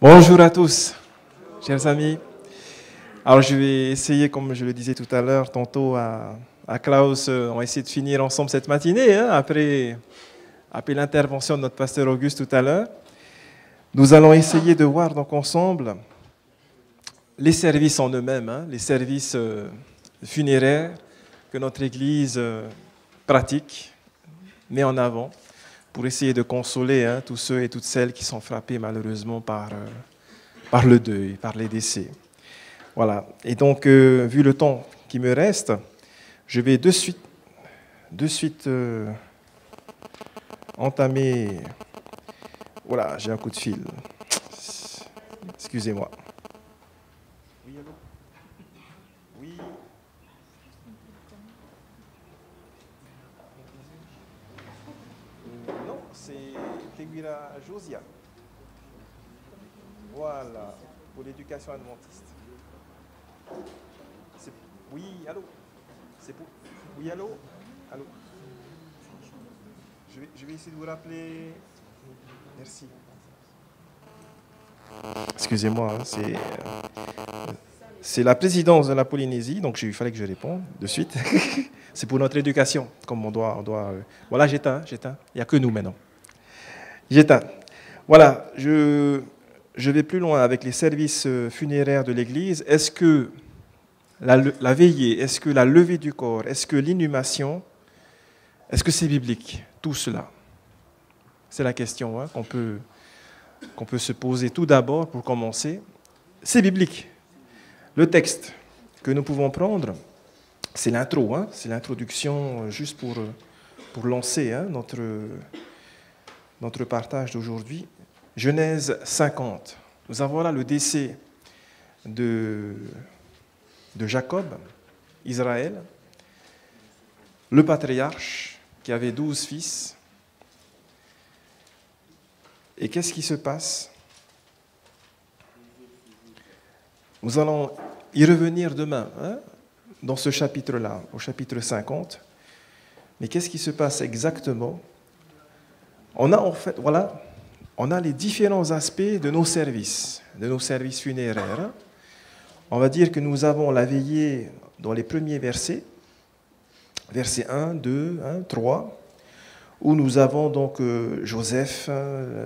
Bonjour à tous, chers amis. Alors je vais essayer, comme je le disais tout à l'heure, tantôt à Klaus, on va essayer de finir ensemble cette matinée, hein, après l'intervention de notre pasteur Auguste tout à l'heure. Nous allons essayer de voir donc ensemble les services en eux-mêmes, hein, les services funéraires que notre Église pratique, met en avant, pour essayer de consoler tous ceux et toutes celles qui sont frappés malheureusement par le deuil, par les décès. Voilà. Et donc, vu le temps qui me reste, je vais de suite entamer... Voilà, j'ai un coup de fil. Excusez-moi. Oui, allô? Oui. Non, c'est Teguira Josia. Voilà, pour l'éducation adventiste. Oui, allô? Oui, allô? Allô? Je vais essayer de vous rappeler. Merci. Excusez-moi, c'est la présidence de la Polynésie, donc il fallait que je réponde de suite. C'est pour notre éducation, comme on doit. Voilà, j'éteins. Il n'y a que nous maintenant. J'éteins. Voilà, je vais plus loin avec les services funéraires de l'Église. Est-ce que la veillée, est-ce que la levée du corps, est-ce que l'inhumation, est-ce que c'est biblique, tout cela? C'est la question qu'on peut se poser tout d'abord pour commencer. C'est biblique. Le texte que nous pouvons prendre, c'est l'intro, c'est l'introduction juste pour lancer notre partage d'aujourd'hui. Genèse 50. Nous avons là le décès de Jacob, Israël, le patriarche qui avait 12 fils. Et qu'est-ce qui se passe? Nous allons y revenir demain, dans ce chapitre-là, au chapitre 50. Mais qu'est-ce qui se passe exactement? On a les différents aspects de nos services funéraires. On va dire que nous avons la veillée dans les premiers versets, versets 1, 2, 3, où nous avons donc Joseph,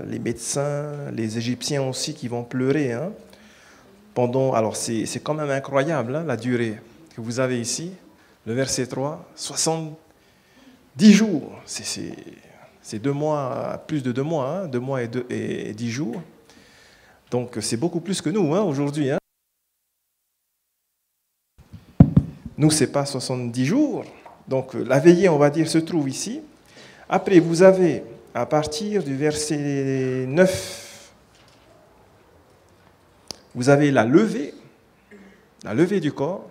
les médecins, les Égyptiens aussi qui vont pleurer. Alors c'est quand même incroyable la durée que vous avez ici, le verset 3, 70 jours, c'est 2 mois, plus de 2 mois, 2 mois et 10 jours. Donc c'est beaucoup plus que nous aujourd'hui. Nous, ce n'est pas 70 jours. Donc la veillée, on va dire, se trouve ici. Après, vous avez, à partir du verset 9, vous avez la levée du corps.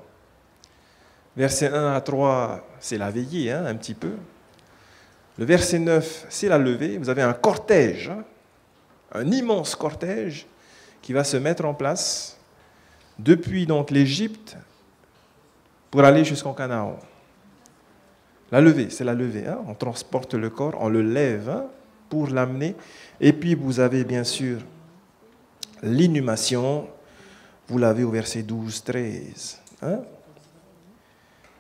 Verset 1 à 3, c'est la veillée, un petit peu. Le verset 9, c'est la levée. Vous avez un cortège, un immense cortège qui va se mettre en place depuis donc l'Égypte pour aller jusqu'en Canaan. La levée, c'est la levée. On transporte le corps, on le lève pour l'amener. Et puis vous avez bien sûr l'inhumation. Vous l'avez au verset 12, 13.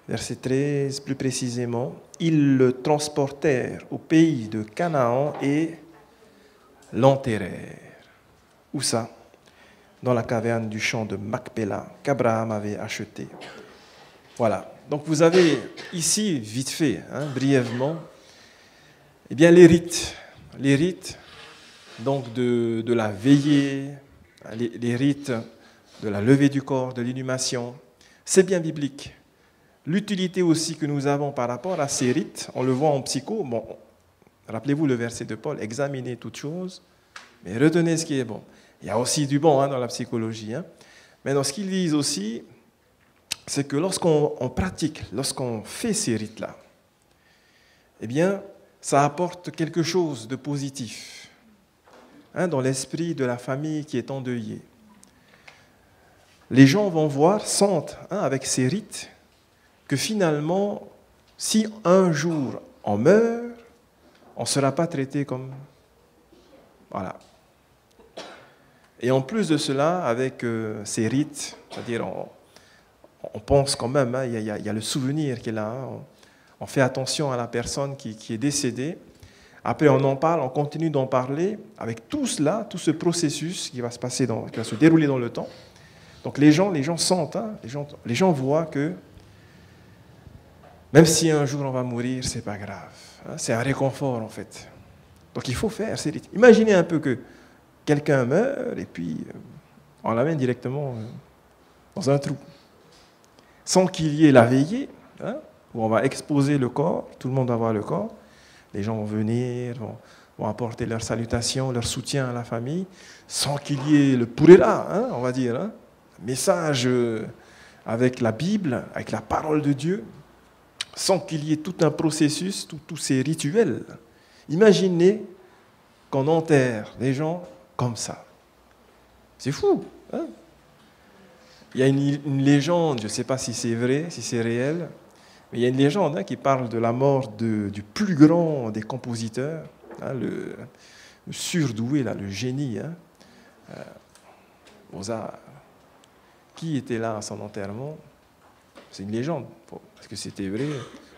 Verset 13, plus précisément. Ils le transportèrent au pays de Canaan et l'enterrèrent. Où ça? Dans la caverne du champ de Macpéla qu'Abraham avait acheté. Voilà. Donc vous avez ici, vite fait, brièvement, les rites donc de la veillée, les rites de la levée du corps, de l'inhumation. C'est bien biblique. L'utilité aussi que nous avons par rapport à ces rites, on le voit en psycho. Bon, rappelez-vous le verset de Paul, examinez toutes choses, mais retenez ce qui est bon. Il y a aussi du bon dans la psychologie. Mais dans ce qu'ils disent aussi, c'est que lorsqu'on pratique, lorsqu'on fait ces rites-là, ça apporte quelque chose de positif dans l'esprit de la famille qui est endeuillée. Les gens vont voir, sentent avec ces rites, que finalement, si un jour on meurt, on ne sera pas traité comme... Voilà. Et en plus de cela, avec ces rites, c'est-à-dire on pense quand même, hein, il y a le souvenir qui est là, hein, on fait attention à la personne qui est décédée. Après, on en parle, on continue d'en parler avec tout cela, tout ce processus qui va se passer, qui va se dérouler dans le temps. Donc les gens sentent, hein, les gens voient que même si un jour on va mourir, c'est pas grave. Hein, c'est un réconfort en fait. Donc il faut faire ces rites. Imaginez un peu que quelqu'un meurt et puis on l'amène directement dans un trou. Sans qu'il y ait la veillée, hein, où on va exposer le corps, tout le monde va voir le corps. Les gens vont venir, vont apporter leur salutation, leur soutien à la famille, sans qu'il y ait le pourrera, hein, on va dire, hein, message avec la Bible, avec la parole de Dieu, sans qu'il y ait tout un processus, tous ces rituels. Imaginez qu'on enterre les gens comme ça. C'est fou, hein? Il y a une légende, je ne sais pas si c'est vrai, si c'est réel, mais il y a une légende, hein, qui parle de la mort du plus grand des compositeurs, hein, le surdoué, là, le génie, hein, Mozart. Qui était là à son enterrement? C'est une légende, parce que c'était vrai.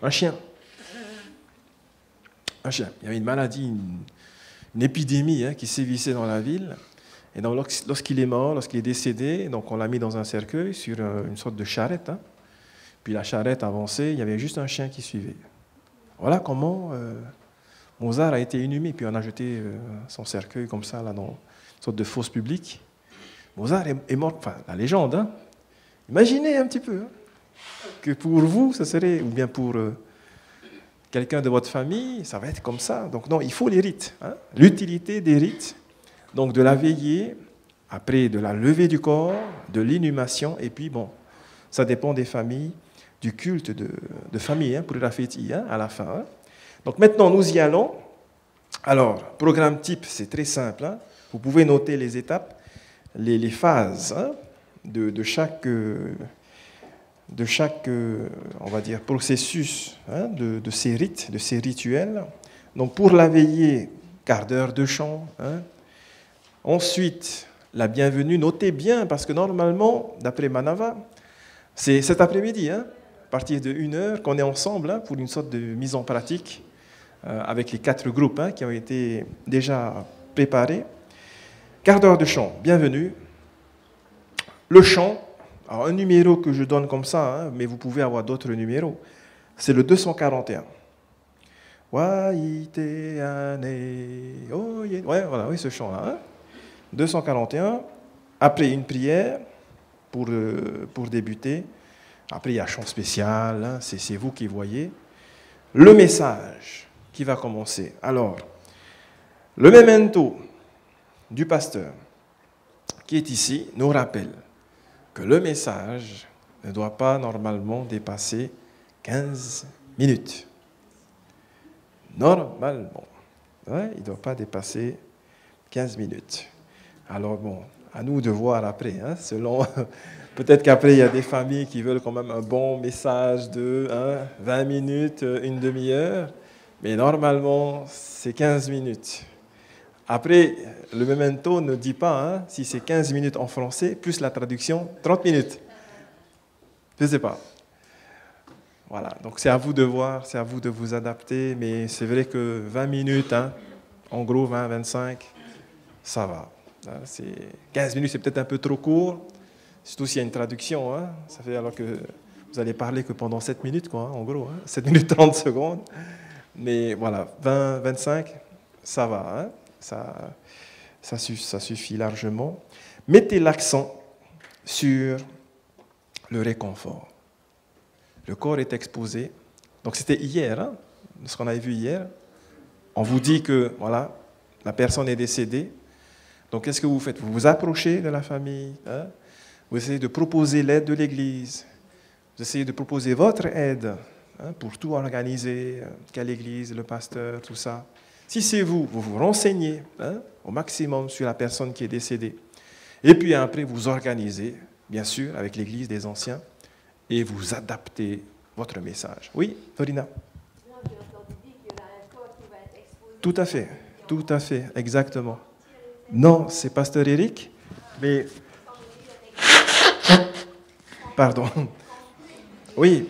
Un chien. Un chien. Il y avait une maladie, une épidémie, hein, qui sévissait dans la ville. Et donc, lorsqu'il est mort, lorsqu'il est décédé, donc on l'a mis dans un cercueil sur une sorte de charrette. Hein. Puis la charrette avançait, il y avait juste un chien qui suivait. Voilà comment Mozart a été inhumé. Puis on a jeté son cercueil comme ça, là, dans une sorte de fosse publique. Mozart est mort, enfin, la légende. Hein. Imaginez un petit peu, hein, que pour vous, ça serait, ou bien pour quelqu'un de votre famille, ça va être comme ça. Donc non, il faut les rites. Hein. L'utilité des rites. Donc de la veillée, après de la levée du corps, de l'inhumation, et puis bon, ça dépend des familles, du culte de famille, hein, pour la fête, hein, à la fin. Hein. Donc maintenant, nous y allons. Alors, programme type, c'est très simple. Hein. Vous pouvez noter les étapes, les phases, hein, de chaque, on va dire, processus, hein, de ces rites, de ces rituels. Donc pour la veillée, quart d'heure de chant, hein. Ensuite, la bienvenue, notez bien, parce que normalement, d'après Manava, c'est cet après-midi, hein, à partir de 1h, qu'on est ensemble, hein, pour une sorte de mise en pratique avec les 4 groupes, hein, qui ont été déjà préparés. Quart d'heure de chant, bienvenue. Le chant, alors un numéro que je donne comme ça, hein, mais vous pouvez avoir d'autres numéros, c'est le 241. Ouais, voilà, oui, ce chant-là. Hein. 241, après une prière pour débuter. Après, il y a un chant spécial, hein, c'est vous qui voyez. Le message qui va commencer. Alors, le memento du pasteur qui est ici nous rappelle que le message ne doit pas normalement dépasser 15 minutes. Normalement. Ouais, il ne doit pas dépasser 15 minutes. Alors bon, à nous de voir après, hein, selon... Peut-être qu'après, il y a des familles qui veulent quand même un bon message de 20 minutes, une demi-heure, mais normalement, c'est 15 minutes. Après, le memento ne dit pas, hein, si c'est 15 minutes en français, plus la traduction, 30 minutes. Je ne sais pas. Voilà, donc c'est à vous de voir, c'est à vous de vous adapter, mais c'est vrai que 20 minutes, hein, en gros 20, 25, ça va. 15 minutes, c'est peut-être un peu trop court, surtout s'il y a une traduction. Hein. Ça fait alors que vous allez parler que pendant 7 minutes, quoi, hein, en gros, hein, 7 minutes 30 secondes. Mais voilà, 20, 25, ça va. Hein, ça suffit largement. Mettez l'accent sur le réconfort. Le corps est exposé. Donc c'était hier, hein, ce qu'on avait vu hier. On vous dit que voilà, la personne est décédée. Donc, qu'est-ce que vous faites? Vous vous approchez de la famille, hein? Vous essayez de proposer l'aide de l'Église, vous essayez de proposer votre aide, hein, pour tout organiser, quelle Église, le pasteur, tout ça. Si c'est vous, vous vous renseignez, hein, au maximum sur la personne qui est décédée. Et puis après, vous organisez, bien sûr, avec l'Église des anciens, et vous adaptez votre message. Oui, Torina? J'ai entendu dire qu'il y aura un corps qui va être exposé. Tout à fait, exactement. Non, c'est Pasteur Eric. Mais, pardon. Oui.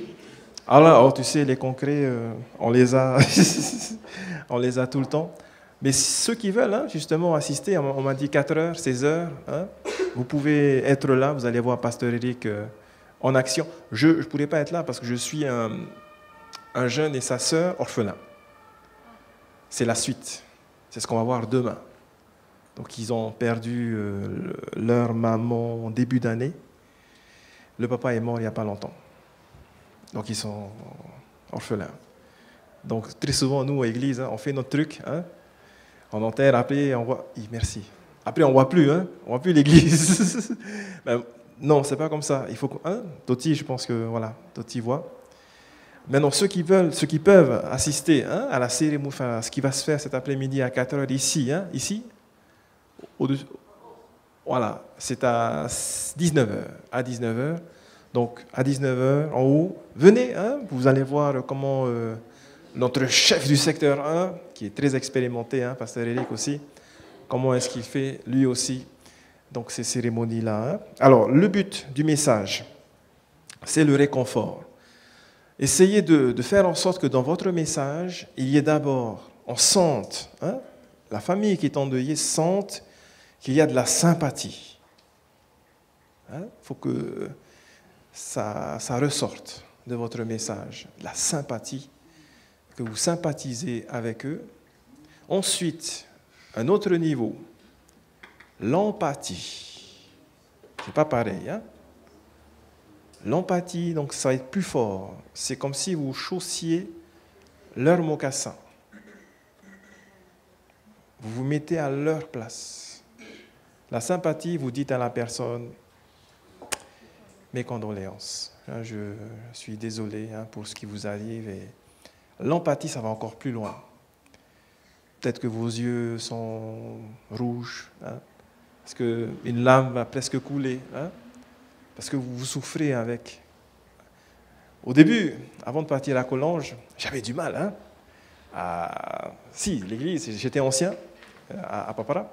Alors, tu sais, les concrets, on les a, on les a tout le temps. Mais ceux qui veulent, hein, justement, assister, on m'a dit 4 heures, 16 heures, hein, vous pouvez être là, vous allez voir Pasteur Eric en action. Je ne pourrais pas être là parce que je suis un jeune et sa sœur orphelins. C'est la suite. C'est ce qu'on va voir demain. Donc, ils ont perdu leur maman en début d'année. Le papa est mort il n'y a pas longtemps. Donc, ils sont orphelins. Donc, très souvent, nous, à l'église, hein, on fait notre truc. Hein, on enterre, après, on voit... Merci. Après, on ne voit plus. Hein, on ne voit plus l'église. Ben, non, ce n'est pas comme ça. Il faut... Hein, Toti, je pense que... Voilà, Toti voit. Maintenant, ceux qui veulent, ceux qui peuvent assister hein, à la cérémonie, enfin, à ce qui va se faire cet après-midi à 4 heures ici, hein, ici, voilà, c'est à 19 heures. À 19 heures. Donc, à 19 heures, en haut, venez, hein, vous allez voir comment notre chef du secteur 1, qui est très expérimenté, hein, Pasteur Eric aussi, comment est-ce qu'il fait, lui aussi, donc ces cérémonies-là. Hein. Alors, le but du message, c'est le réconfort. Essayez de faire en sorte que dans votre message, il y ait d'abord, on sente, hein, la famille qui est endeuillée sente qu'il y a de la sympathie. Il faut que ça ressorte de votre message, la sympathie, que vous sympathisez avec eux. Ensuite, un autre niveau, l'empathie. C'est pas pareil, hein? L'empathie, donc ça va être plus fort. C'est comme si vous chaussiez leurs mocassins. Vous vous mettez à leur place. La sympathie, vous dites à la personne, mes condoléances. Je suis désolé pour ce qui vous arrive. Et l'empathie, ça va encore plus loin. Peut-être que vos yeux sont rouges, hein, parce qu'une larme va presque couler, hein, parce que vous souffrez avec. Au début, avant de partir à Collonges, j'avais du mal. Hein, si, l'église, j'étais ancien à Papara.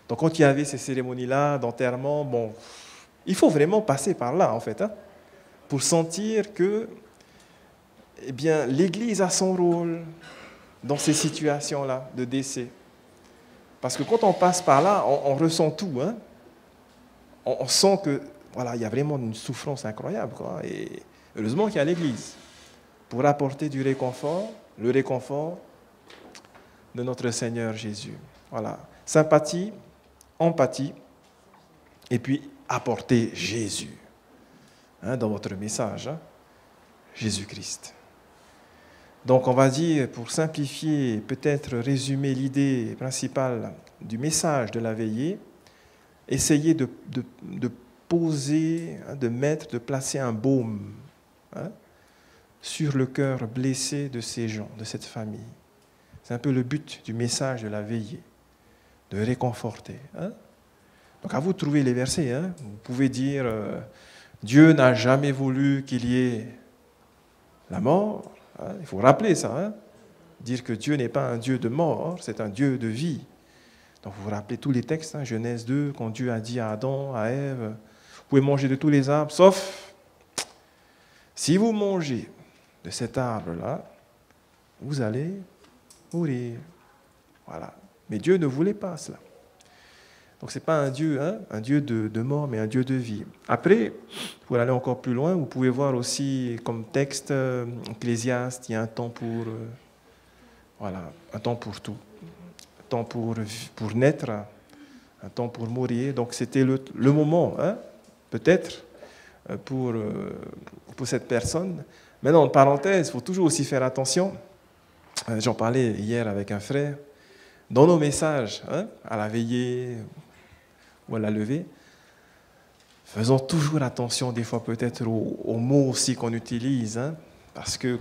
Donc quand il y avait ces cérémonies-là d'enterrement, bon, il faut vraiment passer par là, en fait, hein, pour sentir que eh bien, l'Église a son rôle dans ces situations-là de décès. Parce que quand on passe par là, on ressent tout. Hein. On sent que voilà, il y a vraiment une souffrance incroyable. Quoi. Et heureusement qu'il y a l'Église pour apporter du réconfort, le réconfort de notre Seigneur Jésus. Voilà. Sympathie, empathie, et puis apporter Jésus hein, dans votre message, hein, Jésus-Christ. Donc on va dire, pour simplifier, peut-être résumer l'idée principale du message de la veillée, essayez de poser, hein, de placer un baume hein, sur le cœur blessé de ces gens, de cette famille. C'est un peu le but du message de la veillée, de réconforter. Hein. Donc à vous de trouver les versets. Hein. Vous pouvez dire, Dieu n'a jamais voulu qu'il y ait la mort. Hein. Il faut rappeler ça. Hein. Dire que Dieu n'est pas un Dieu de mort, c'est un Dieu de vie. Donc vous vous rappelez tous les textes, hein, Genèse 2, quand Dieu a dit à Adam, à Ève, vous pouvez manger de tous les arbres, sauf si vous mangez de cet arbre-là, vous allez mourir. Voilà. Mais Dieu ne voulait pas cela. Donc ce n'est pas un Dieu, hein, un Dieu de mort, mais un Dieu de vie. Après, pour aller encore plus loin, vous pouvez voir aussi comme texte Ecclésiaste, il y a un temps pour, voilà, un temps pour tout. Un temps pour naître, un temps pour mourir. Donc c'était le moment, hein, peut-être, pour cette personne. Maintenant, en parenthèse, il faut toujours aussi faire attention. J'en parlais hier avec un frère. Dans nos messages, hein, à la veillée ou à la levée, faisons toujours attention des fois peut-être aux mots aussi qu'on utilise, hein, parce que,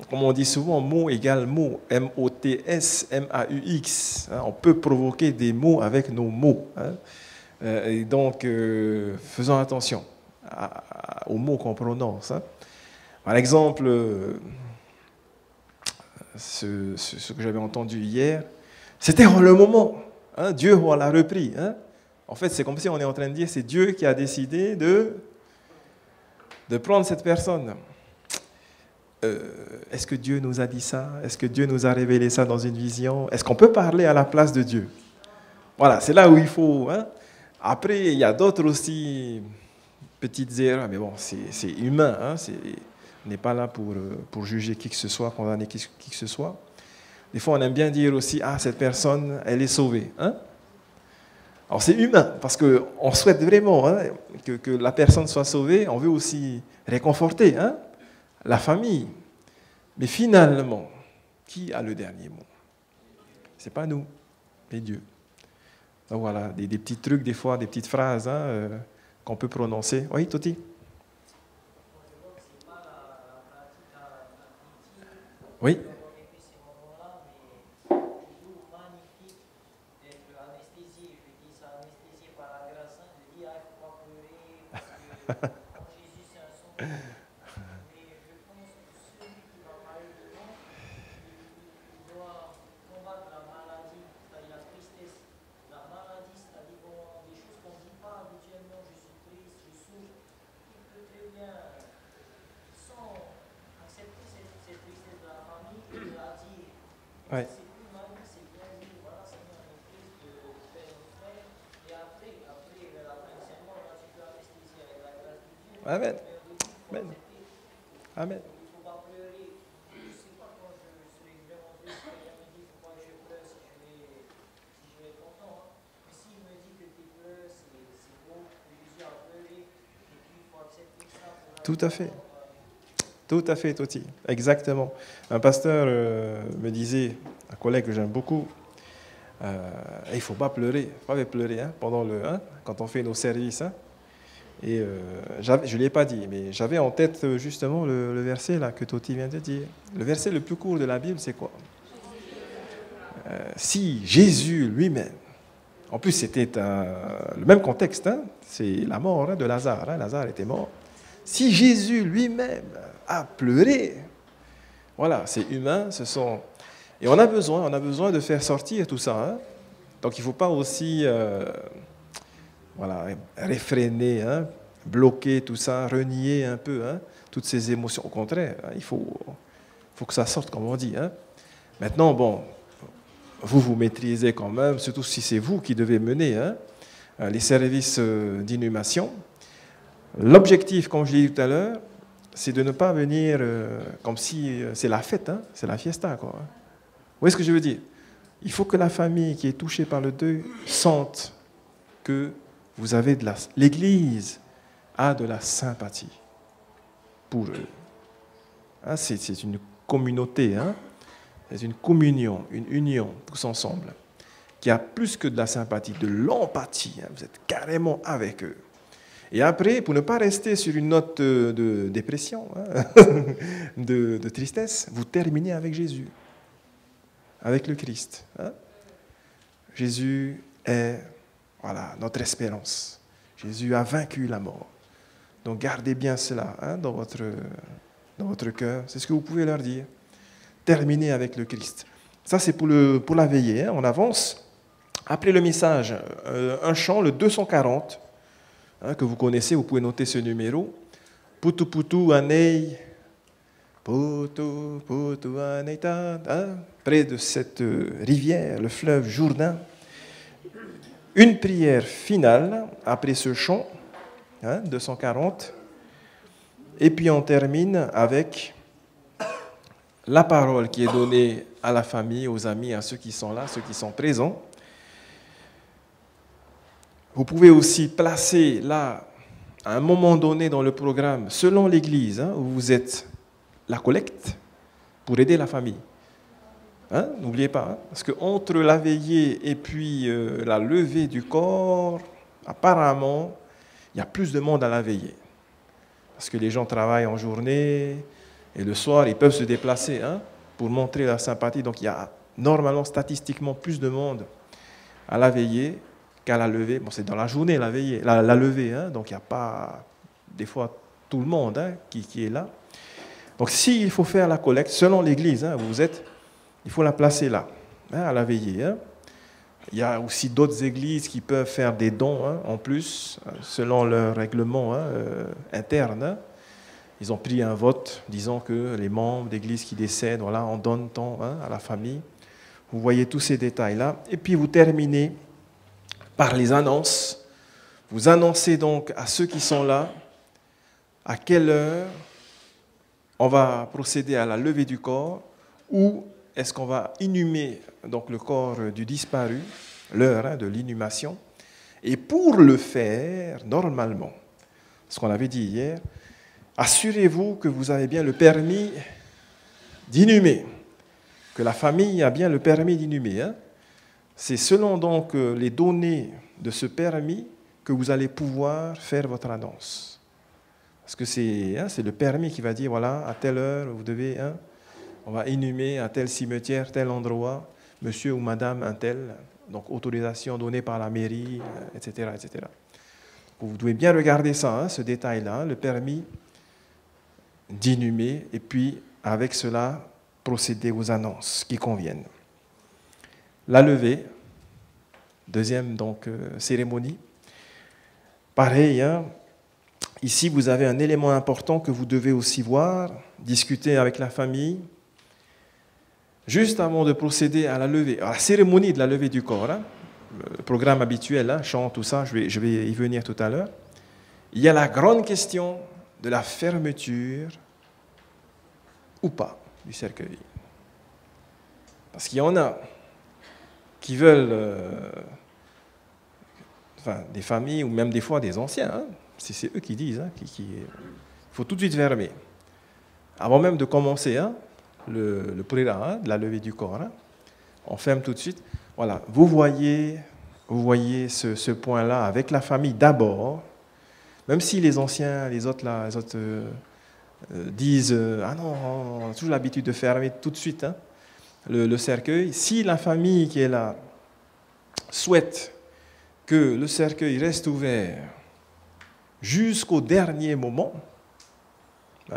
comme on dit souvent, mot égale mot, M-O-T-S, M-A-U-X. Hein, on peut provoquer des mots avec nos mots. Hein, et donc, faisons attention aux mots qu'on prononce. Hein. Par exemple, ce que j'avais entendu hier, c'était le moment. Hein, Dieu l'a repris. Hein, En fait, c'est comme si on est en train de dire, c'est Dieu qui a décidé de prendre cette personne. Est-ce que Dieu nous a dit ça? Est-ce que Dieu nous a révélé ça dans une vision? Est-ce qu'on peut parler à la place de Dieu? Voilà, c'est là où il faut. Hein? Après, il y a d'autres aussi petites erreurs, mais bon, c'est humain. Hein? On n'est pas là pour juger qui que ce soit, condamner qui que ce soit. Des fois, on aime bien dire aussi, ah, cette personne, elle est sauvée. Hein? Alors, c'est humain, parce qu'on souhaite vraiment hein, que la personne soit sauvée. On veut aussi réconforter hein, la famille. Mais finalement, qui a le dernier mot? Ce n'est pas nous, mais Dieu. Donc voilà, des petits trucs, des fois, des petites phrases hein, qu'on peut prononcer. Oui, Toti? Oui. Ouais. Amen. Amen. Amen. Tout à fait. Tout à fait, Toti. Exactement. Un pasteur me disait, un collègue que j'aime beaucoup, il ne faut pas pleurer. Il ne faut pas pleurer hein, quand on fait nos services. Hein. Et je ne l'ai pas dit, mais j'avais en tête justement le verset là, que Toti vient de dire. Le verset le plus court de la Bible, c'est quoi? Si Jésus lui-même, en plus c'était le même contexte, hein, c'est la mort hein, de Lazare. Hein, Lazare était mort. Si Jésus lui-même a pleuré, voilà, c'est humain, et on a besoin de faire sortir tout ça. Hein. Donc il ne faut pas aussi réfréner, hein, bloquer tout ça, renier un peu hein, toutes ces émotions. Au contraire, hein, il faut que ça sorte, comme on dit. Hein. Maintenant, bon, vous maîtrisez quand même, surtout si c'est vous qui devez mener hein, les services d'inhumation. L'objectif, comme je l'ai dit tout à l'heure, c'est de ne pas venir comme si c'est la fête, hein, c'est la fiesta. Quoi. Vous voyez ce que je veux dire? Il faut que la famille qui est touchée par le deuil sente que vous avez l'Église a de la sympathie pour eux. Hein, c'est une communauté, hein, c'est une communion, une union, tous ensemble, qui a plus que de la sympathie, de l'empathie. Hein, vous êtes carrément avec eux. Et après, pour ne pas rester sur une note de dépression, hein, de tristesse, vous terminez avec Jésus, avec le Christ. Hein. Jésus est notre espérance. Jésus a vaincu la mort. Donc gardez bien cela hein, dans votre cœur. C'est ce que vous pouvez leur dire. Terminez avec le Christ. Ça, c'est pour la veillée. Hein. On avance. Après le message, un chant, le 240, hein, que vous connaissez, vous pouvez noter ce numéro. Putu putu anei, putu putu anei ta, hein, près de cette rivière, le fleuve Jourdain. Une prière finale après ce chant, hein, 240. Et puis on termine avec la parole qui est donnée à la famille, aux amis, à ceux qui sont là, ceux qui sont présents. Vous pouvez aussi placer là, à un moment donné dans le programme, selon l'Église, hein, où vous êtes, la collecte pour aider la famille. Hein, n'oubliez pas, hein, parce qu'entre la veillée et puis la levée du corps, apparemment, il y a plus de monde à la veillée. Parce que les gens travaillent en journée et le soir, ils peuvent se déplacer hein, pour montrer leur sympathie. Donc il y a normalement, statistiquement, plus de monde à la veillée qu'à la levée. Bon, c'est dans la journée la veillée, la levée, hein, donc il n'y a pas des fois tout le monde hein, qui est là. Donc s'il faut faire la collecte, selon l'Église, hein, vous êtes, il faut la placer là, hein, à la veillée. Hein. Il y a aussi d'autres églises qui peuvent faire des dons en plus, selon leur règlement interne. Ils ont pris un vote disant que les membres d'église qui décèdent, voilà, on donne tant à la famille. Vous voyez tous ces détails-là. Et puis vous terminez par les annonces. Vous annoncez donc à ceux qui sont là à quelle heure on va procéder à la levée du corps ou est-ce qu'on va inhumer donc, le corps du disparu, l'heure de l'inhumation. Et pour le faire, normalement, ce qu'on avait dit hier, assurez-vous que vous avez bien le permis d'inhumer, que la famille a bien le permis d'inhumer. C'est selon donc les données de ce permis que vous allez pouvoir faire votre annonce. Parce que c'est le permis qui va dire, voilà, à telle heure, vous devez, on va inhumer à tel cimetière, tel endroit, monsieur ou madame, un tel, donc autorisation donnée par la mairie, etc., etc. Vous devez bien regarder ça, ce détail-là, le permis d'inhumer, et puis avec cela, procéder aux annonces qui conviennent. La levée, deuxième donc, cérémonie. Pareil, ici vous avez un élément important que vous devez aussi voir, discuter avec la famille, juste avant de procéder à la levée, à la cérémonie de la levée du corps. Le programme habituel, chant, tout ça, je vais y venir tout à l'heure. Il y a la grande question de la fermeture ou pas du cercueil. Parce qu'il y en a qui veulent, des familles ou même des fois des anciens, c'est eux qui disent, il faut tout de suite fermer. Avant même de commencer le prélat de la levée du corps, on ferme tout de suite. Voilà, vous voyez ce point-là avec la famille d'abord, même si les anciens, les autres disent ah non, on a toujours l'habitude de fermer tout de suite le cercueil. Si la famille qui est là souhaite que le cercueil reste ouvert jusqu'au dernier moment,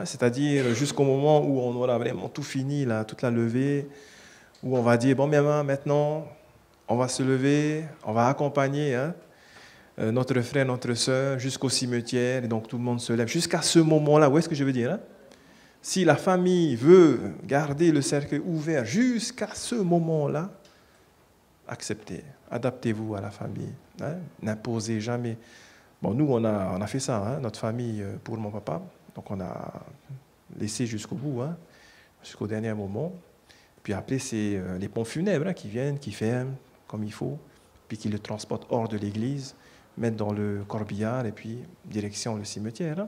c'est-à-dire jusqu'au moment où on aura vraiment tout fini, toute la levée, où on va dire, bon, maintenant, on va se lever, on va accompagner notre frère, notre soeur jusqu'au cimetière, et donc tout le monde se lève. Jusqu'à ce moment-là, où est-ce que je veux dire si la famille veut garder le cercueil ouvert jusqu'à ce moment-là, acceptez, adaptez-vous à la famille, n'imposez jamais. Bon, nous, on a fait ça, notre famille, pour mon papa, donc on a laissé jusqu'au bout, jusqu'au dernier moment. Puis après, c'est les pompes funèbres qui viennent, qui ferment comme il faut, puis qui le transportent hors de l'église, mettent dans le corbillard et puis direction le cimetière.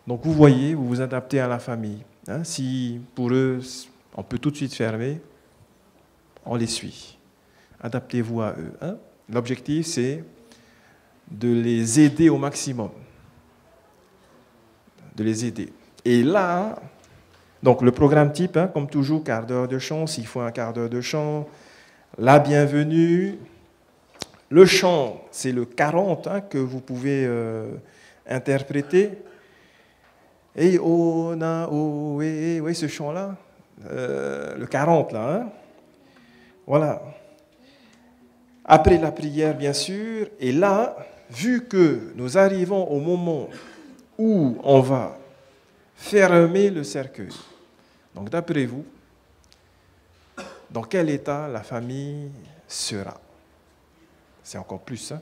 Donc vous voyez, vous vous adaptez à la famille. Si pour eux, on peut tout de suite fermer, on les suit. Adaptez-vous à eux. L'objectif, c'est de les aider au maximum. De les aider. Et là, donc le programme type, comme toujours, quart d'heure de chant, s'il faut un quart d'heure de chant, la bienvenue. Le chant, c'est le 40 que vous pouvez interpréter. Et oh, na, oh, oui, ce chant-là, le 40 là. Voilà. Après la prière, bien sûr, et là, vu que nous arrivons au moment où on va fermer le cercueil, donc d'après vous, dans quel état la famille sera? C'est encore plus,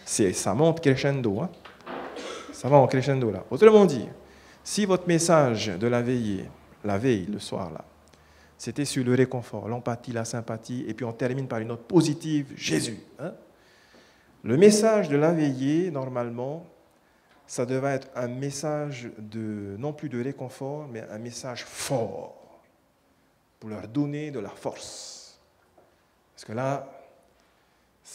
ça monte crescendo, ça va en crescendo là. Autrement dit, si votre message de la veille, le soir là, c'était sur le réconfort, l'empathie, la sympathie, et puis on termine par une note positive, Jésus. Le message de la veillée, normalement, ça devrait être un message non plus de réconfort, mais un message fort, pour leur donner de la force. Parce que là,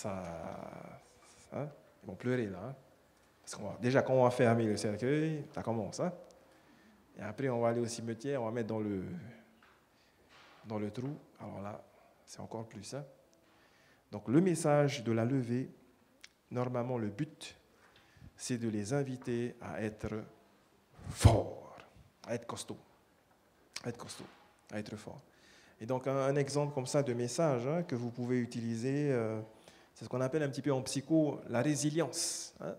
ils vont pleurer là. Parce déjà, quand on va fermer le cercueil, ça commence. Et après, on va aller au cimetière, on va mettre dans le trou. Alors là, c'est encore plus. Donc le message de la levée, normalement le but, c'est de les inviter à être forts, à être costauds, à être forts. Et donc un exemple comme ça de message que vous pouvez utiliser, C'est ce qu'on appelle un petit peu en psycho la résilience. Hein.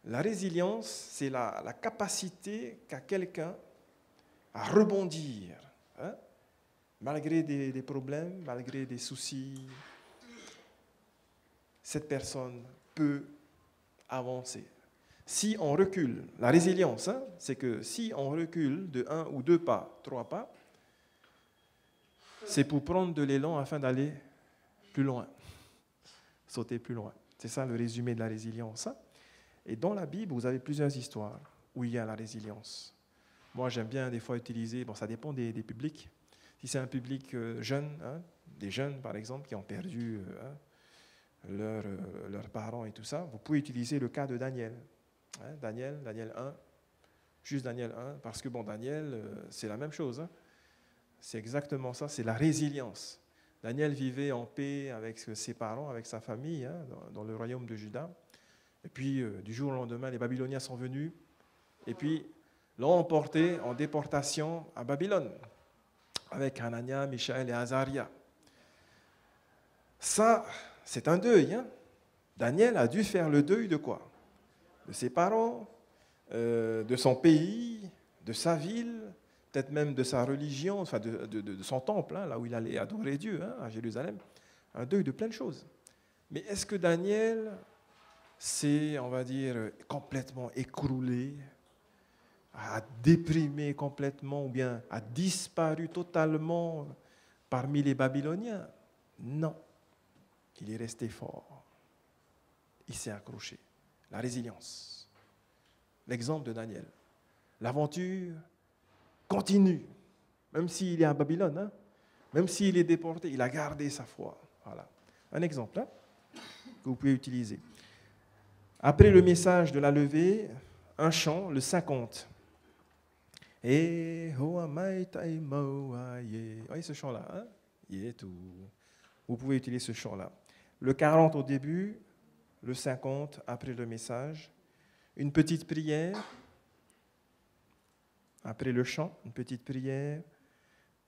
La résilience, c'est la capacité qu'a quelqu'un à rebondir, hein, malgré des problèmes, malgré des soucis. Cette personne peut avancer. Si on recule, la résilience, hein, c'est que si on recule de 1 ou 2 pas, 3 pas, c'est pour prendre de l'élan afin d'aller plus loin, sauter plus loin. C'est ça le résumé de la résilience. Hein. Et dans la Bible, vous avez plusieurs histoires où il y a la résilience. Moi, j'aime bien des fois utiliser, bon, ça dépend des publics. Si c'est un public jeune, hein, des jeunes par exemple, qui ont perdu leurs parents et tout ça, vous pouvez utiliser le cas de Daniel. Hein, Daniel 1, juste Daniel 1, parce que bon, Daniel, c'est la même chose. Hein. C'est exactement ça, c'est la résilience. Daniel vivait en paix avec ses parents, avec sa famille, hein, dans le royaume de Juda. Et puis, du jour au lendemain, les Babyloniens sont venus et puis l'ont emporté en déportation à Babylone, avec Hanania, Mishaël et Azaria. Ça, c'est un deuil. Hein. Daniel a dû faire le deuil de quoi? De ses parents, de son pays, de sa ville, peut-être même de sa religion, enfin de son temple, hein, là où il allait adorer Dieu, hein, à Jérusalem. Un deuil de plein de choses. Mais est-ce que Daniel s'est, on va dire, complètement écroulé, a déprimé complètement, ou bien a disparu totalement parmi les Babyloniens? Non. Il est resté fort. Il s'est accroché. La résilience. L'exemple de Daniel. L'aventure continue. Même s'il est à Babylone, hein, même s'il est déporté, il a gardé sa foi. Voilà. Un exemple hein, que vous pouvez utiliser. Après le message de la levée, un chant, le 50. Et voyez ce chant-là, hein? Vous pouvez utiliser ce chant-là. Le 40 au début, le 50 après le message. Une petite prière. Après le chant, une petite prière.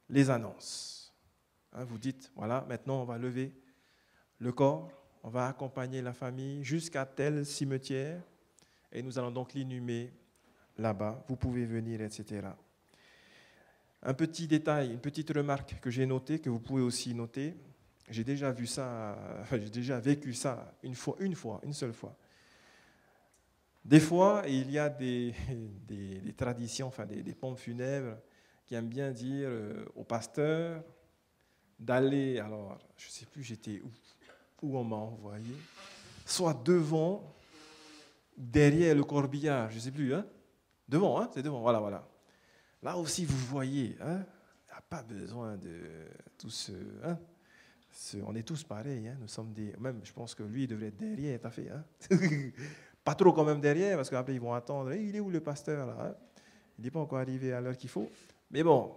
Les annonces. Hein, vous dites, voilà, maintenant on va lever le corps, on va accompagner la famille jusqu'à tel cimetière et nous allons donc l'inhumer là-bas. Vous pouvez venir, etc. Un petit détail, une petite remarque que j'ai notée, que vous pouvez aussi noter. J'ai déjà vu ça, j'ai déjà vécu ça une seule fois. Des fois, il y a des traditions, enfin des pompes funèbres qui aiment bien dire au pasteur d'aller, alors, je ne sais plus, j'étais où on m'a envoyé, soit devant, derrière le corbillard, je ne sais plus, hein, devant, hein, c'est devant, voilà. Là aussi, vous voyez, hein, il n'y a pas besoin de tous, hein, on est tous pareils, hein, nous sommes des, même, je pense que lui, il devrait être derrière, t'as fait, hein. Pas trop quand même derrière, parce qu'après, ils vont attendre, il est où le pasteur, là, hein? Il n'est pas encore arrivé à l'heure qu'il faut. Mais bon,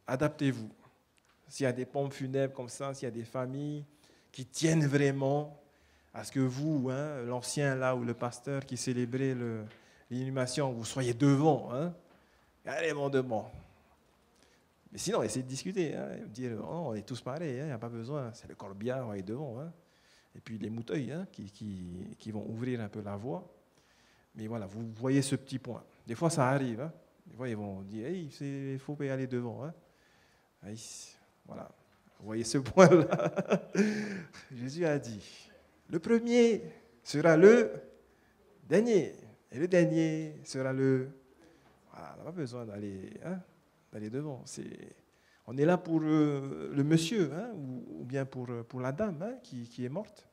adaptez-vous. S'il y a des pompes funèbres comme ça, s'il y a des familles qui tiennent vraiment à ce que vous, hein, l'ancien là ou le pasteur qui célébrait l'inhumation, vous soyez devant. Hein, allez, mon devant. Mais sinon, essayez de discuter. Hein, dire, oh, on est tous pareils, il n'y a pas besoin. C'est le corbillard, on est devant. Hein. Et puis les mouteuils hein, qui vont ouvrir un peu la voie. Mais voilà, vous voyez ce petit point. Des fois, ça arrive. Hein. Des fois, ils vont dire, hey, il faut pas y aller devant. Hein. Voilà. Vous voyez ce point-là. Jésus a dit, le premier sera le dernier. Et le dernier sera le... Voilà, on n'a pas besoin d'aller devant. On est là pour le monsieur, hein, ou bien pour la dame hein, qui est morte,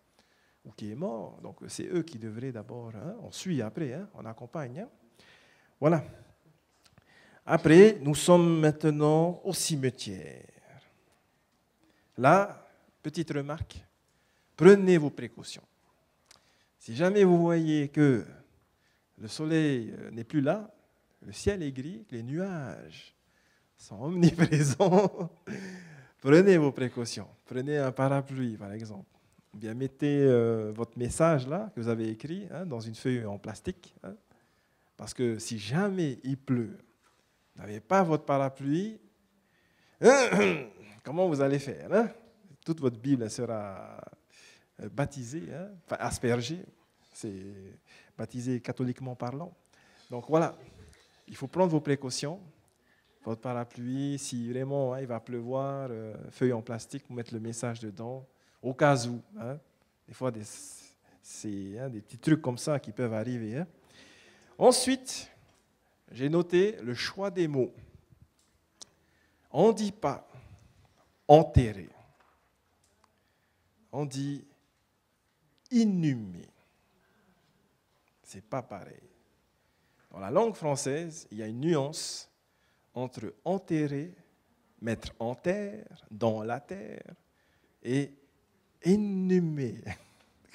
ou qui est mort. Donc c'est eux qui devraient d'abord, hein, on suit après, hein, on accompagne. Hein. Voilà. Après, nous sommes maintenant au cimetière. Là, petite remarque, prenez vos précautions. Si jamais vous voyez que le soleil n'est plus là, le ciel est gris, les nuages sont omniprésents, prenez vos précautions. Prenez un parapluie, par exemple. Ou bien mettez votre message là, que vous avez écrit, hein, dans une feuille en plastique. Hein, parce que si jamais il pleut, vous n'avez pas votre parapluie, comment vous allez faire hein? Toute votre Bible sera baptisé, hein, enfin aspergé, c'est baptisé catholiquement parlant. Donc voilà, il faut prendre vos précautions. Votre parapluie, si vraiment il va pleuvoir, feuille en plastique pour mettre le message dedans, au cas où. Hein. Des fois, c'est des petits trucs comme ça qui peuvent arriver. Hein. Ensuite, j'ai noté le choix des mots. On ne dit pas enterré. On dit inhumé. C'est pas pareil. Dans la langue française, il y a une nuance entre enterrer, mettre en terre, dans la terre, et inhumer,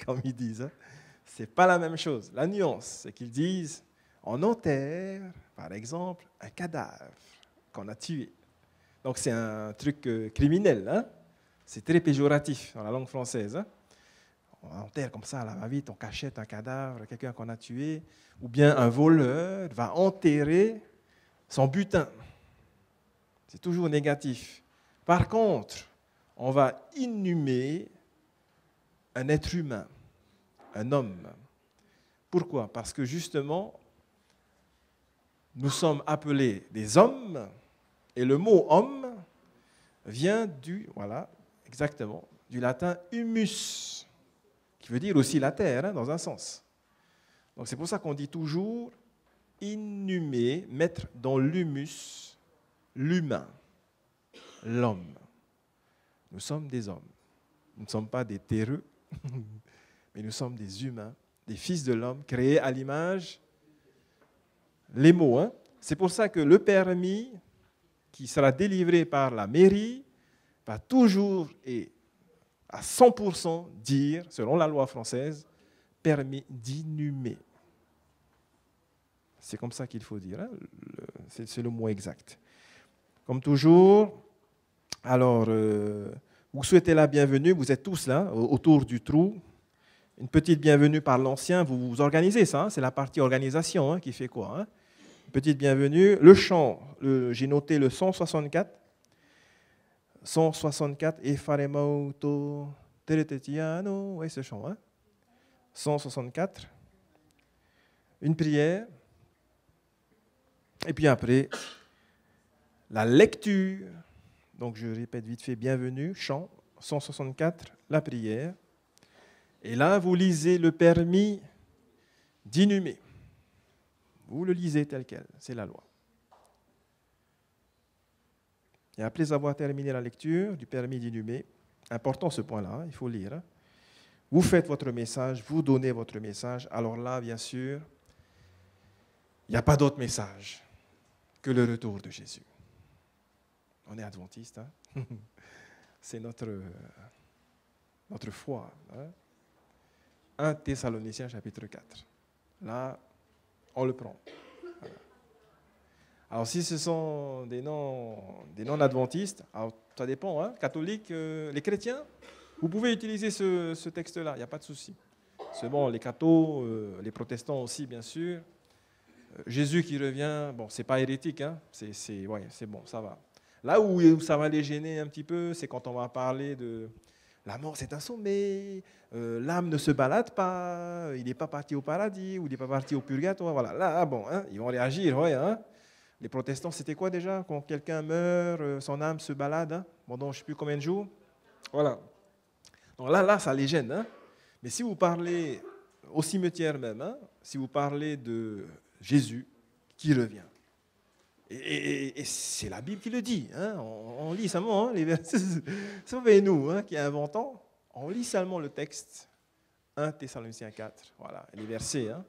comme ils disent. Hein. Ce n'est pas la même chose. La nuance, c'est qu'ils disent on enterre, par exemple, un cadavre qu'on a tué. Donc c'est un truc criminel. Hein. C'est très péjoratif dans la langue française. Hein. On enterre comme ça, là, va vite, on cachette un cadavre, quelqu'un qu'on a tué, ou bien un voleur va enterrer son butin. C'est toujours négatif. Par contre, on va inhumer un être humain, un homme. Pourquoi? Parce que justement, nous sommes appelés des hommes, et le mot homme vient du latin humus, qui veut dire aussi la terre, hein, dans un sens. Donc c'est pour ça qu'on dit toujours inhumer, mettre dans l'humus l'humain, l'homme. Nous sommes des hommes. Nous ne sommes pas des terreux, mais nous sommes des humains, des fils de l'homme, créés à l'image. Les mots, hein. C'est pour ça que le permis qui sera délivré par la mairie va toujours et à 100% dire, selon la loi française, permis d'inhumer. C'est comme ça qu'il faut dire, hein. C'est le mot exact. Comme toujours, alors, vous souhaitez la bienvenue, vous êtes tous là, autour du trou. Une petite bienvenue par l'ancien, vous vous organisez ça, hein, c'est la partie organisation hein, qui fait quoi. Hein. Une petite bienvenue. Le chant, j'ai noté le 164. 164, et Faremauto, Teretetiano, oui, ce chant. Hein. 164. Une prière. Et puis après, la lecture. Donc je répète vite fait, bienvenue, chant, 164, la prière. Et là, vous lisez le permis d'inhumer. Vous le lisez tel quel, c'est la loi. Et après avoir terminé la lecture du permis d'inhumer, important ce point-là, hein, il faut lire, hein, vous faites votre message, vous donnez votre message. Alors là, bien sûr, il n'y a pas d'autre message que le retour de Jésus. On est adventiste, hein. C'est notre foi. Hein. 1 Thessaloniciens chapitre 4. Là, on le prend. Voilà. Alors si ce sont des non-adventistes, alors ça dépend, hein, catholiques, les chrétiens, vous pouvez utiliser ce texte-là, il n'y a pas de souci. C'est bon, les cathos, les protestants aussi, bien sûr. Jésus qui revient, bon, c'est pas hérétique, hein, c'est bon, ça va. Là où ça va les gêner un petit peu, c'est quand on va parler de la mort, c'est un sommet, l'âme ne se balade pas, il n'est pas parti au paradis, ou il n'est pas parti au purgatoire, voilà. Là, bon, hein, ils vont réagir, ouais, hein. Les protestants, c'était quoi déjà? Quand quelqu'un meurt, son âme se balade, hein, pendant je ne sais plus combien de jours. Voilà. Donc là, ça les gêne. Hein. Mais si vous parlez au cimetière même, hein, si vous parlez de Jésus qui revient, et c'est la Bible qui le dit. Hein, on lit seulement hein, les versets. Sauvez-nous, hein, qui inventons. On lit seulement le texte. 1 Thessaloniciens 4. Voilà, les versets. Hein.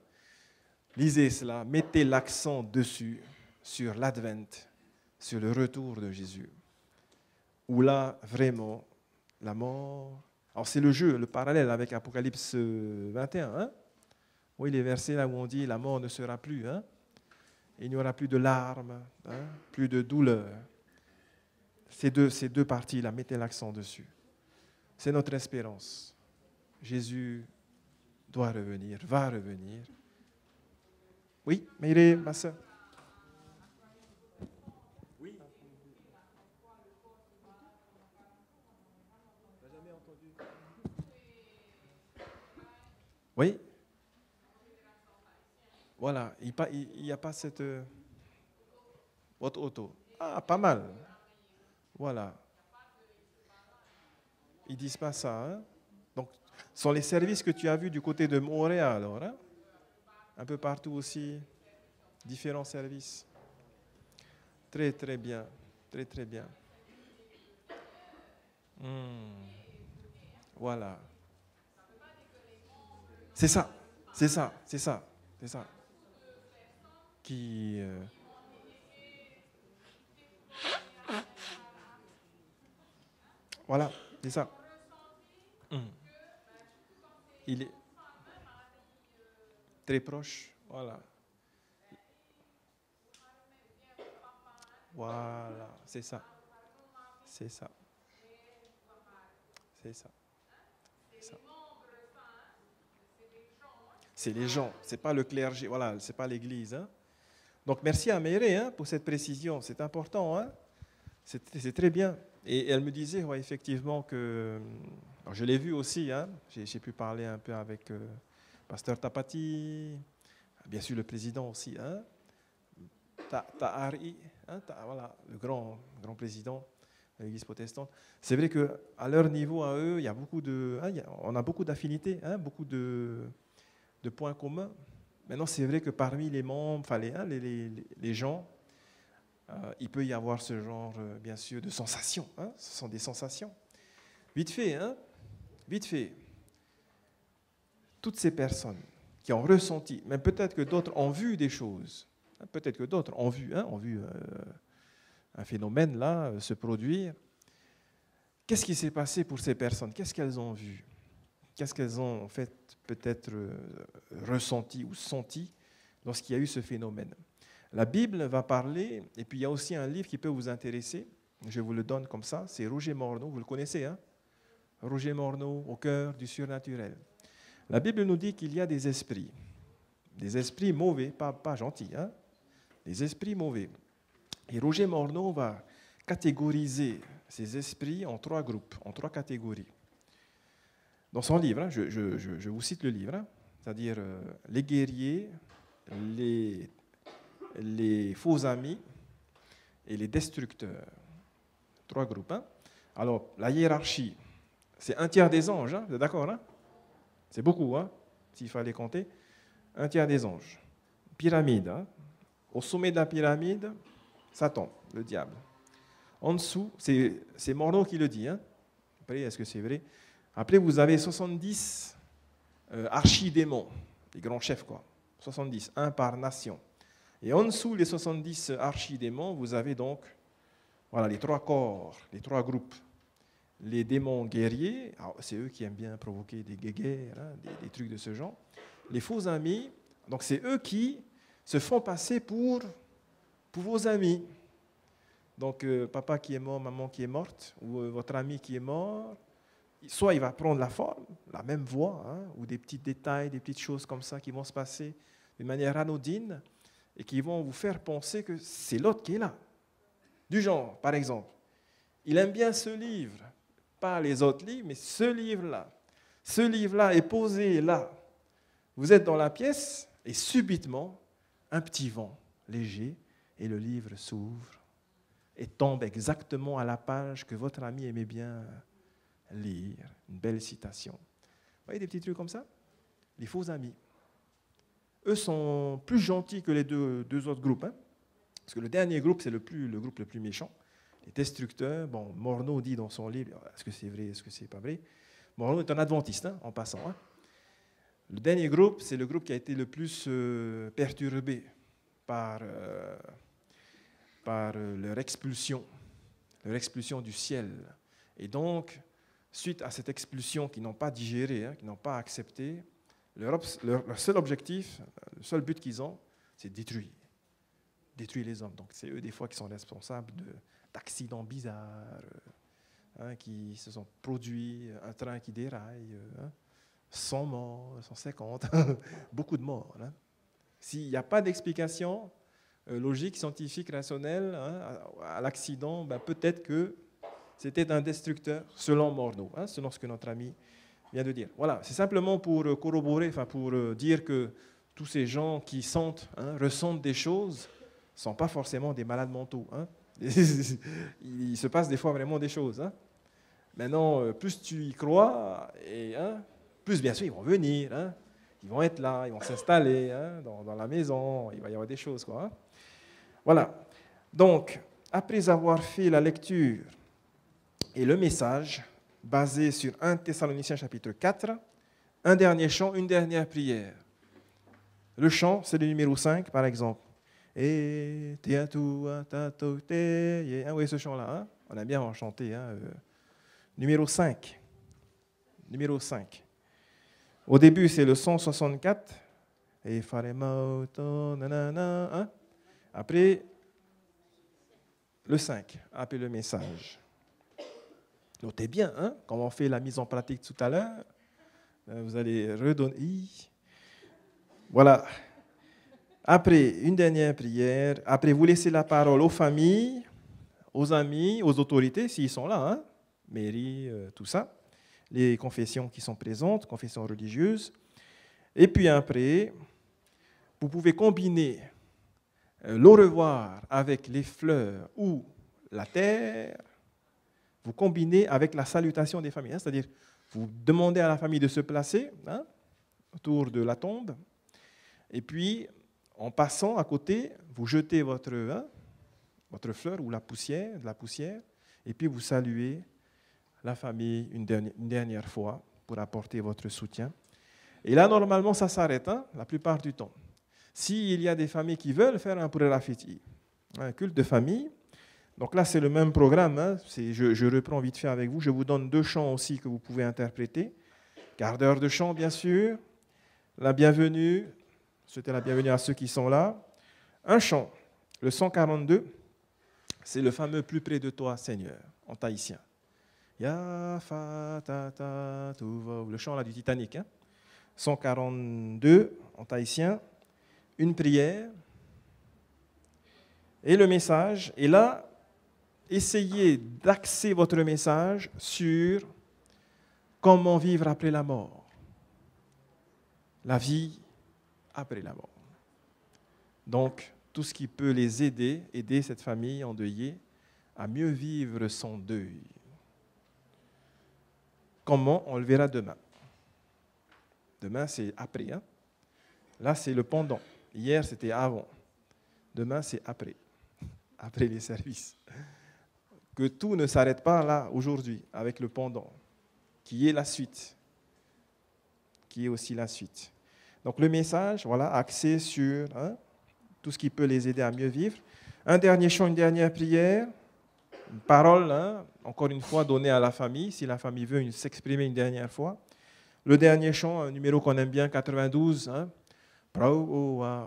Lisez cela, mettez l'accent dessus, sur l'advent, sur le retour de Jésus. Où là, vraiment, la mort... Alors c'est le jeu, le parallèle avec Apocalypse 21. Hein. Oui, les versets là où on dit la mort ne sera plus. Hein. Il n'y aura plus de larmes, hein, plus de douleur. Ces deux parties-là, mettez l'accent dessus. C'est notre espérance. Jésus doit revenir, va revenir. Oui, Meire, ma soeur. Oui. Tu n'as jamais entendu? Oui, voilà, il n'y a pas cette haute auto. Ah, pas mal. Voilà, ils disent pas ça. Hein? Donc, ce sont les services que tu as vus du côté de Montréal, alors, hein? Un peu partout aussi, différents services. Très, très bien. Très, très bien. Hmm, voilà. C'est ça, c'est ça, c'est ça, c'est ça. Qui, voilà, c'est ça. Hmm. Il est très proche. Voilà, voilà, c'est ça, c'est ça, c'est ça, c'est ça. C'est les gens, c'est pas le clergé, voilà, c'est pas l'Église. Hein. Donc merci à Meire hein, pour cette précision, c'est important, hein. C'est très bien. Et elle me disait ouais, effectivement que, alors, je l'ai vu aussi, hein, j'ai pu parler un peu avec Pasteur Tapati, bien sûr le président aussi, hein, Tahari, hein, voilà, le grand président de l'Église protestante. C'est vrai qu'à leur niveau, à eux, il y a beaucoup de, hein, on a beaucoup d'affinités, hein, beaucoup de points communs. Maintenant, c'est vrai que parmi les membres, enfin hein, les gens, il peut y avoir ce genre, bien sûr, de sensations. Hein, ce sont des sensations. Vite fait, hein, vite fait. Toutes ces personnes qui ont ressenti, même peut-être que d'autres ont vu des choses, hein, peut-être que d'autres ont vu un phénomène là se produire. Qu'est-ce qui s'est passé pour ces personnes? Qu'est-ce qu'elles ont vu? Qu'est-ce qu'elles ont en fait peut-être ressenti ou senti lorsqu'il y a eu ce phénomène? La Bible va parler, et puis il y a aussi un livre qui peut vous intéresser, je vous le donne comme ça, c'est Roger Morneau, vous le connaissez, hein? Roger Morneau, Au cœur du surnaturel. La Bible nous dit qu'il y a des esprits mauvais, pas gentils, hein? Des esprits mauvais. Et Roger Morneau va catégoriser ces esprits en 3 groupes, en 3 catégories. Dans son livre, hein, je vous cite le livre, hein, c'est-à-dire les guerriers, les faux amis et les destructeurs. 3 groupes. Hein. Alors, la hiérarchie, c'est 1/3 des anges, hein, vous êtes d'accord hein? C'est beaucoup, hein, s'il fallait compter. 1/3 des anges. Pyramide. Hein. Au sommet de la pyramide, Satan, le diable. En dessous, c'est Morneau qui le dit. Hein. Après, est-ce que c'est vrai? Après, vous avez 70 archidémons, les grands chefs, quoi. 70, un par nation. Et en dessous, les 70 archidémons, vous avez donc voilà, les 3 corps, les 3 groupes. Les démons guerriers, c'est eux qui aiment bien provoquer des guéguerres, hein, des trucs de ce genre. Les faux amis, donc c'est eux qui se font passer pour vos amis. Donc papa qui est mort, maman qui est morte, ou votre ami qui est mort, soit il va prendre la forme, la même voix, hein, ou des petits détails, des petites choses comme ça qui vont se passer d'une manière anodine et qui vont vous faire penser que c'est l'autre qui est là. Du genre, par exemple, il aime bien ce livre, pas les autres livres, mais ce livre-là. Ce livre-là est posé là. Vous êtes dans la pièce et subitement, un petit vent léger et le livre s'ouvre et tombe exactement à la page que votre ami aimait bien lire. Une belle citation. Vous voyez des petits trucs comme ça? Les faux amis. Eux sont plus gentils que les deux autres groupes. Hein, parce que le dernier groupe, c'est le groupe le plus méchant. Les destructeurs, bon, Morneau dit dans son livre, est-ce que c'est vrai, est-ce que c'est pas vrai? Morneau est un adventiste, hein, en passant. Hein. Le dernier groupe, c'est le groupe qui a été le plus perturbé par leur expulsion du ciel. Et donc, suite à cette expulsion qu'ils n'ont pas digérée, hein, qu'ils n'ont pas acceptée, leur seul objectif, le seul but qu'ils ont, c'est détruire les hommes. Donc c'est eux des fois qui sont responsables d'accidents bizarres, hein, qui se sont produits, un train qui déraille, 100 morts, 150, beaucoup de morts. Hein. S'il n'y a pas d'explication logique, scientifique, rationnelle hein, à l'accident, ben peut-être que c'était un destructeur, selon Morneau, hein, selon ce que notre ami vient de dire. Voilà, c'est simplement pour corroborer, enfin pour dire que tous ces gens qui sentent, ressentent des choses, ne sont pas forcément des malades mentaux. Il se passe des fois vraiment des choses. Maintenant, plus tu y crois, plus bien sûr ils vont venir, ils vont être là, ils vont s'installer dans la maison, il va y avoir des choses. Voilà. Donc, après avoir fait la lecture et le message, basé sur 1 Thessaloniciens chapitre 4, un dernier chant, une dernière prière. Le chant, c'est le numéro 5, par exemple. Et oui, ce chant-là, on a bien chanté. Numéro 5. Numéro 5. Au début, c'est le 164. Et après, le 5, après le message. Notez bien, quand on fait la mise en pratique tout à l'heure, vous allez redonner. Voilà. Après, une dernière prière. Après, vous laissez la parole aux familles, aux amis, aux autorités, s'ils sont là, mairie, tout ça. Les confessions qui sont présentes, confessions religieuses. Et puis après, vous pouvez combiner l'au revoir avec les fleurs ou la terre. Vous combinez avec la salutation des familles. C'est-à-dire, vous demandez à la famille de se placer autour de la tombe. Et puis, en passant à côté, vous jetez votre fleur ou de la poussière, et puis vous saluez la famille une dernière fois pour apporter votre soutien. Et là, normalement, ça s'arrête, la plupart du temps. S'il y a des familles qui veulent faire un purérafiti, un culte de famille, donc là, c'est le même programme. Je reprends vite fait avec vous. Je vous donne 2 chants aussi que vous pouvez interpréter. Quart d'heure de chant, bien sûr. La bienvenue. Souhaitez la bienvenue à ceux qui sont là. Un chant, le 142, c'est le fameux « Plus près de toi, Seigneur », en tahitien. Ya, fa, ta, ta, tu, va, le chant là du Titanic. 142, en tahitien. Une prière. Et le message. Et là, essayez d'axer votre message sur comment vivre après la mort. La vie après la mort. Donc, tout ce qui peut les aider cette famille endeuillée à mieux vivre son deuil. Comment? On le verra demain. Demain, c'est après. Là, c'est le pendant. Hier, c'était avant. Demain, c'est après. Après les services. Que tout ne s'arrête pas là, aujourd'hui, avec le pendant, qui est la suite. Qui est aussi la suite. Donc le message, voilà, axé sur tout ce qui peut les aider à mieux vivre. Un dernier chant, une dernière prière, une parole, encore une fois, donnée à la famille, si la famille veut s'exprimer une dernière fois. Le dernier chant, un numéro qu'on aime bien, 92, voilà,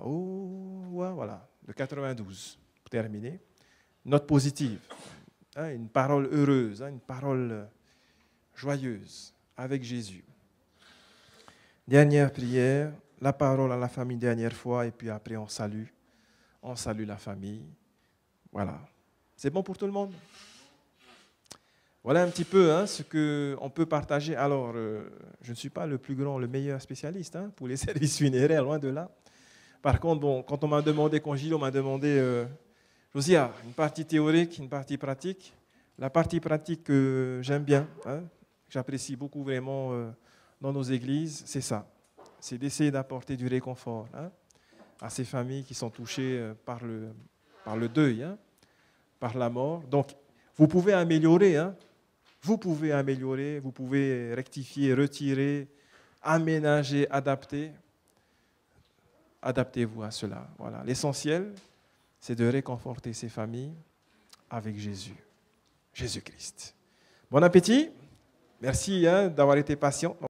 le 92, pour terminer. Note positive, une parole heureuse, une parole joyeuse avec Jésus. Dernière prière, la parole à la famille dernière fois, et puis après on salue la famille. Voilà. C'est bon pour tout le monde? Voilà un petit peu ce qu'on peut partager. Alors, je ne suis pas le plus grand, le meilleur spécialiste pour les services funéraires, loin de là. Par contre, quand on m'a demandé, quand Gilles m'a demandé, Josia, une partie théorique, une partie pratique. La partie pratique que j'aime bien, j'apprécie beaucoup vraiment dans nos églises, c'est ça. C'est d'essayer d'apporter du réconfort à ces familles qui sont touchées par le deuil, par la mort. Donc, vous pouvez améliorer, vous pouvez rectifier, retirer, aménager, adapter. Adaptez-vous à cela. Voilà. L'essentiel, c'est de réconforter ces familles avec Jésus-Christ. Bon appétit. Merci d'avoir été patient.